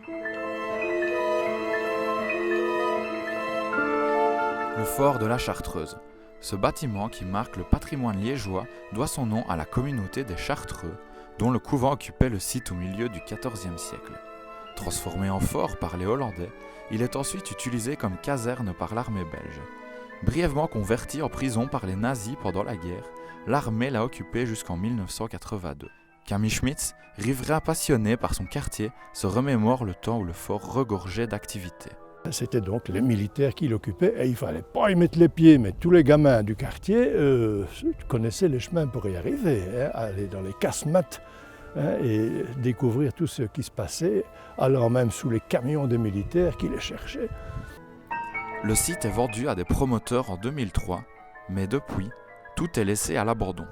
Le fort de la Chartreuse. Ce bâtiment qui marque le patrimoine liégeois doit son nom à la communauté des Chartreux, dont le couvent occupait le site au milieu du XIVe siècle. Transformé en fort par les Hollandais, il est ensuite utilisé comme caserne par l'armée belge. Brièvement converti en prison par les nazis pendant la guerre, l'armée l'a occupé jusqu'en 1982. Camille Schmitz, riverain passionné par son quartier, se remémore le temps où le fort regorgeait d'activités. C'était donc les militaires qui l'occupaient et il ne fallait pas y mettre les pieds, mais tous les gamins du quartier connaissaient les chemins pour y arriver, aller dans les casemates et découvrir tout ce qui se passait, alors même sous les camions des militaires qui les cherchaient. Le site est vendu à des promoteurs en 2003, mais depuis, tout est laissé à l'abandon.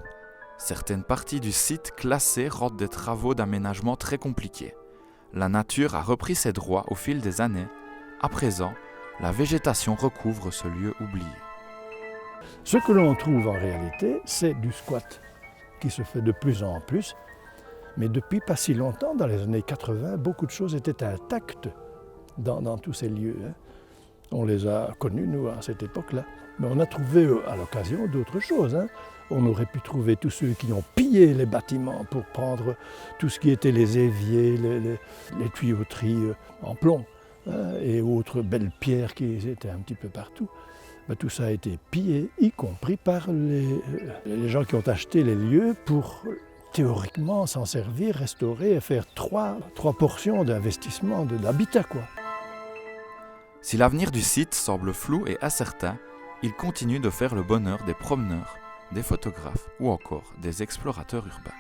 Certaines parties du site classé rendent des travaux d'aménagement très compliqués. La nature a repris ses droits au fil des années. À présent, la végétation recouvre ce lieu oublié. Ce que l'on trouve en réalité, c'est du squat qui se fait de plus en plus. Mais depuis pas si longtemps, dans les années 80, beaucoup de choses étaient intactes dans tous ces lieux. On les a connus, nous, à cette époque-là. Mais on a trouvé à l'occasion d'autres choses. On aurait pu trouver tous ceux qui ont pillé les bâtiments pour prendre tout ce qui était les éviers, les tuyauteries en plomb. Et autres belles pierres qui étaient un petit peu partout. Tout ça a été pillé, y compris par les gens qui ont acheté les lieux pour théoriquement s'en servir, restaurer et faire trois portions d'investissement, d'habitat, quoi. Si l'avenir du site semble flou et incertain, il continue de faire le bonheur des promeneurs, des photographes ou encore des explorateurs urbains.